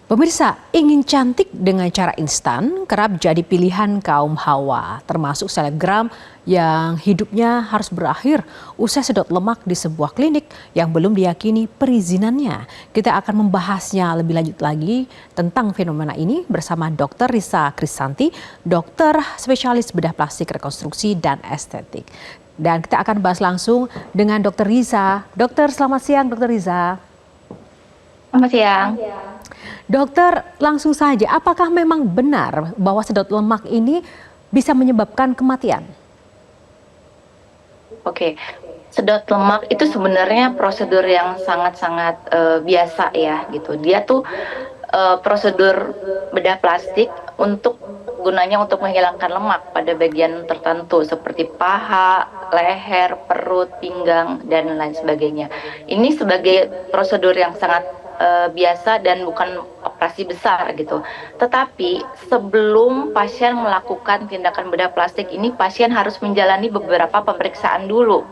Pemirsa, ingin cantik dengan cara instan kerap jadi pilihan kaum hawa, termasuk selebgram yang hidupnya harus berakhir usai sedot lemak di sebuah klinik yang belum diyakini perizinannya. Kita akan membahasnya lebih lanjut lagi tentang fenomena ini bersama Dr. Risa Krisanti, dokter spesialis bedah plastik rekonstruksi dan estetik. Dan kita akan bahas langsung dengan Dr. Risa. Dokter, selamat siang Dr. Risa. Selamat siang. Dokter, langsung saja, apakah memang benar bahwa sedot lemak ini bisa menyebabkan kematian? Oke, sedot lemak itu sebenarnya prosedur yang sangat-sangat biasa ya gitu. Dia tuh prosedur bedah plastik gunanya untuk menghilangkan lemak pada bagian tertentu seperti paha, leher, perut, pinggang, dan lain sebagainya. Ini sebagai prosedur yang sangat biasa dan bukan operasi besar gitu. Tetapi sebelum pasien melakukan tindakan bedah plastik ini, pasien harus menjalani beberapa pemeriksaan dulu,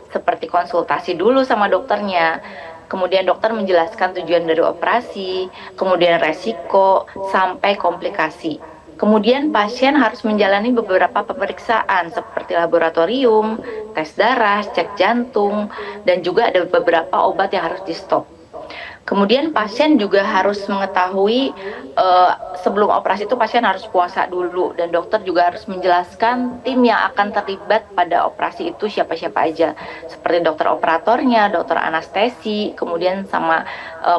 seperti konsultasi dulu sama dokternya. Kemudian dokter menjelaskan tujuan dari operasi, kemudian resiko, sampai komplikasi. Kemudian pasien harus menjalani beberapa pemeriksaan seperti laboratorium, tes darah, cek jantung, dan juga ada beberapa obat yang harus di-stop. Kemudian pasien juga harus mengetahui sebelum operasi itu pasien harus puasa dulu, dan dokter juga harus menjelaskan tim yang akan terlibat pada operasi itu siapa-siapa aja, seperti dokter operatornya, dokter anestesi, kemudian sama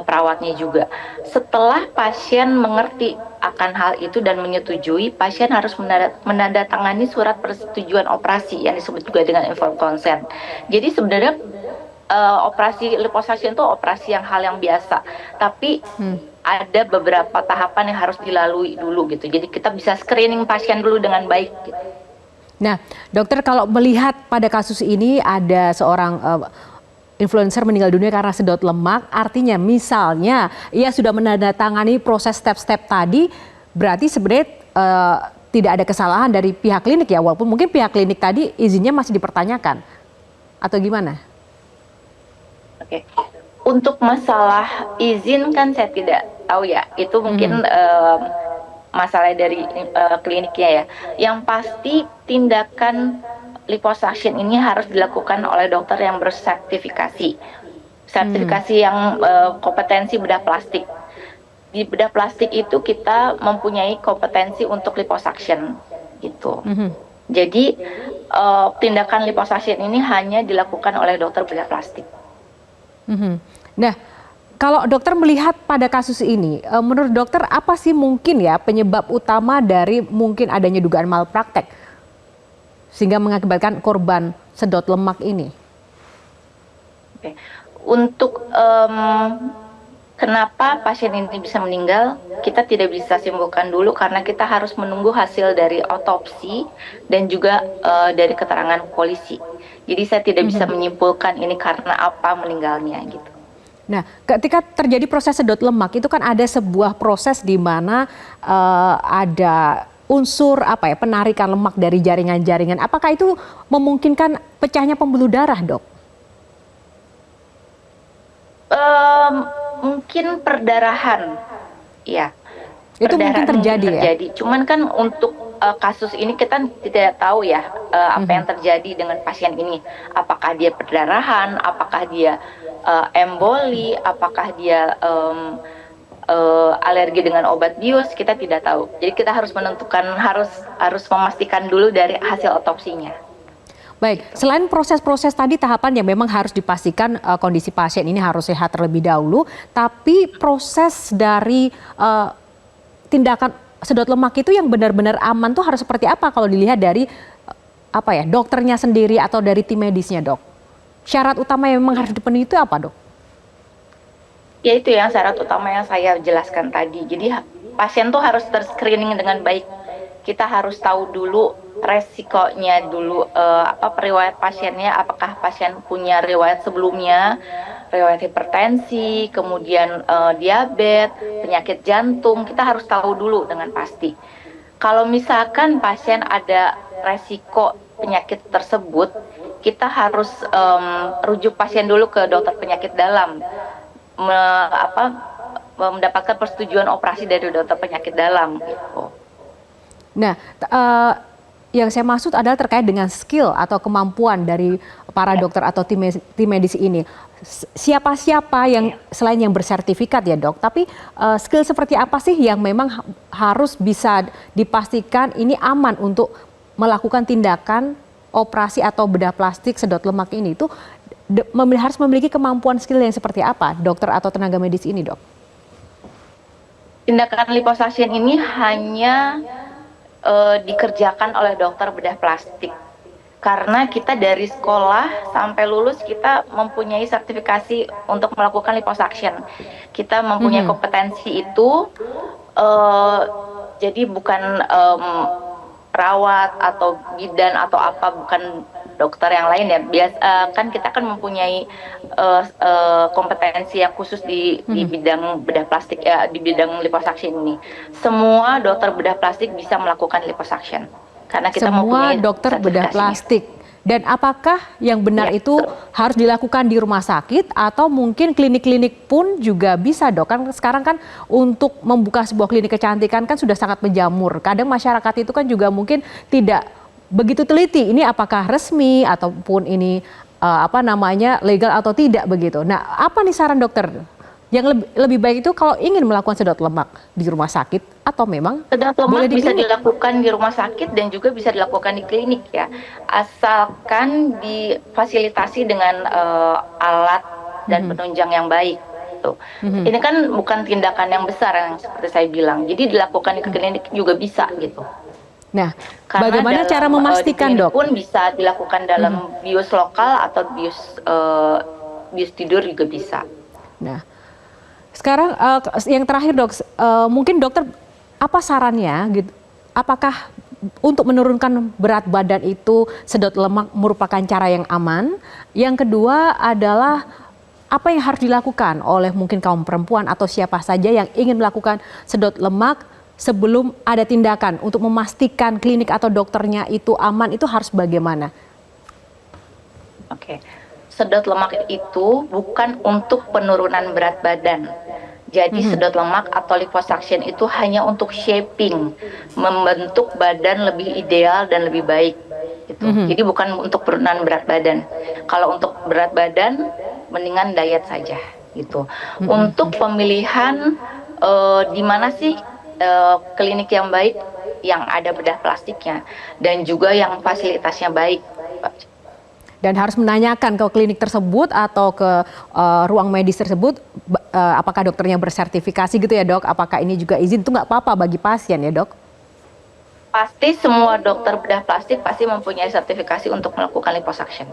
perawatnya juga. Setelah pasien mengerti akan hal itu dan menyetujui, pasien harus menandatangani surat persetujuan operasi yang disebut juga dengan informed consent. Jadi sebenarnya operasi liposaksion itu operasi hal yang biasa, tapi ada beberapa tahapan yang harus dilalui dulu gitu. Jadi kita bisa screening pasien dulu dengan baik. Gitu. Nah, dokter, kalau melihat pada kasus ini ada seorang influencer meninggal dunia karena sedot lemak, artinya misalnya ia sudah menandatangani proses step-step tadi, berarti sebenarnya tidak ada kesalahan dari pihak klinik ya, walaupun mungkin pihak klinik tadi izinnya masih dipertanyakan, atau gimana? Oke, untuk masalah izin kan saya tidak tahu ya, itu mungkin masalah dari kliniknya ya. Yang pasti tindakan liposaksion ini harus dilakukan oleh dokter yang bersertifikasi, yang kompetensi bedah plastik. Di bedah plastik itu kita mempunyai kompetensi untuk liposaksion gitu. Jadi tindakan liposaksion ini hanya dilakukan oleh dokter bedah plastik. Nah, kalau dokter melihat pada kasus ini, menurut dokter apa sih mungkin ya penyebab utama dari mungkin adanya dugaan malpraktek sehingga mengakibatkan korban sedot lemak ini? Oke. Untuk kenapa pasien ini bisa meninggal, kita tidak bisa simpulkan dulu karena kita harus menunggu hasil dari otopsi dan juga dari keterangan polisi. Jadi saya tidak bisa menyimpulkan ini karena apa meninggalnya gitu. Nah, ketika terjadi proses sedot lemak itu kan ada sebuah proses di mana ada unsur penarikan lemak dari jaringan-jaringan. Apakah itu memungkinkan pecahnya pembuluh darah, Dok? Mungkin perdarahan, ya. Itu mungkin terjadi ya? Cuman kan untuk kasus ini kita tidak tahu ya apa yang terjadi dengan pasien ini. Apakah dia perdarahan, apakah dia emboli, apakah dia alergi dengan obat bius, kita tidak tahu. Jadi kita harus menentukan, harus memastikan dulu dari hasil otopsinya. Baik, selain proses-proses tadi tahapan yang memang harus dipastikan kondisi pasien ini harus sehat terlebih dahulu, tapi proses dari tindakan sedot lemak itu yang benar-benar aman tuh harus seperti apa kalau dilihat dari dokternya sendiri atau dari tim medisnya, Dok? Syarat utama yang memang harus dipenuhi itu apa, Dok? Ya itu yang syarat utama yang saya jelaskan tadi. Jadi pasien tuh harus terscreening dengan baik. Kita harus tahu dulu resikonya dulu, riwayat pasiennya, apakah pasien punya riwayat sebelumnya, riwayat hipertensi, kemudian diabetes, penyakit jantung, kita harus tahu dulu dengan pasti. Kalau misalkan pasien ada resiko penyakit tersebut, kita harus rujuk pasien dulu ke dokter penyakit dalam, mendapatkan persetujuan operasi dari dokter penyakit dalam gitu. Nah, yang saya maksud adalah terkait dengan skill atau kemampuan dari para dokter atau tim medis ini. Siapa-siapa yang selain yang bersertifikat ya dok, tapi skill seperti apa sih yang memang harus bisa dipastikan ini aman untuk melakukan tindakan operasi atau bedah plastik sedot lemak ini? Itu harus memiliki kemampuan skill yang seperti apa dokter atau tenaga medis ini dok? Tindakan liposuction ini hanya dikerjakan oleh dokter bedah plastik. Karena kita dari sekolah sampai lulus kita mempunyai sertifikasi untuk melakukan liposuction. Kita mempunyai kompetensi itu, jadi bukan perawat atau bidan atau apa, bukan dokter yang lain ya. Kan kita kan mempunyai kompetensi yang khusus di bidang bedah plastik ya, di bidang liposuction ini. Semua dokter bedah plastik bisa melakukan liposuction karena kita mempunyai dokter bedah plastik. Dan apakah yang benar itu harus dilakukan di rumah sakit atau mungkin klinik-klinik pun juga bisa dok? Kan sekarang kan untuk membuka sebuah klinik kecantikan kan sudah sangat menjamur. Kadang masyarakat itu kan juga mungkin tidak begitu teliti ini apakah resmi ataupun ini legal atau tidak begitu. Nah, apa nih saran dokter? Yang lebih baik itu kalau ingin melakukan sedot lemak di rumah sakit atau memang sedot lemak bisa dilakukan di rumah sakit dan juga bisa dilakukan di klinik ya, asalkan difasilitasi dengan alat dan penunjang yang baik. Ini kan bukan tindakan yang besar yang seperti saya bilang, jadi dilakukan di klinik juga bisa gitu. Nah, karena bagaimana cara memastikan dok? Pun bisa dilakukan dalam bios lokal atau bios tidur juga bisa. Nah, sekarang yang terakhir dok, mungkin dokter apa sarannya gitu? Apakah untuk menurunkan berat badan itu sedot lemak merupakan cara yang aman? Yang kedua adalah apa yang harus dilakukan oleh mungkin kaum perempuan atau siapa saja yang ingin melakukan sedot lemak sebelum ada tindakan untuk memastikan klinik atau dokternya itu aman, itu harus bagaimana? Oke. Sedot lemak itu bukan untuk penurunan berat badan. Jadi sedot lemak atau liposuction itu hanya untuk shaping, membentuk badan lebih ideal dan lebih baik. Gitu. Jadi bukan untuk penurunan berat badan. Kalau untuk berat badan, mendingan diet saja. Gitu. Untuk pemilihan di mana sih klinik yang baik, yang ada bedah plastiknya, dan juga yang fasilitasnya baik. Dan harus menanyakan ke klinik tersebut atau ke ruang medis tersebut apakah dokternya bersertifikasi gitu ya dok, apakah ini juga izin, itu nggak apa-apa bagi pasien ya dok? Pasti semua dokter bedah plastik pasti mempunyai sertifikasi untuk melakukan liposuction.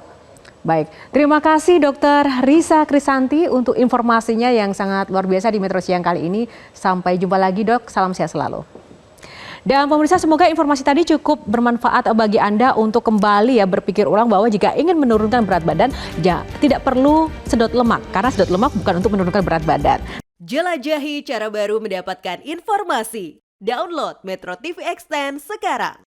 Baik, terima kasih Dokter Risa Krisanti untuk informasinya yang sangat luar biasa di Metro Siang kali ini. Sampai jumpa lagi dok, salam sehat selalu. Dan pemirsa, semoga informasi tadi cukup bermanfaat bagi Anda untuk kembali ya berpikir ulang bahwa jika ingin menurunkan berat badan, ya tidak perlu sedot lemak, karena sedot lemak bukan untuk menurunkan berat badan. Jelajahi cara baru mendapatkan informasi. Download Metro TV Extend sekarang.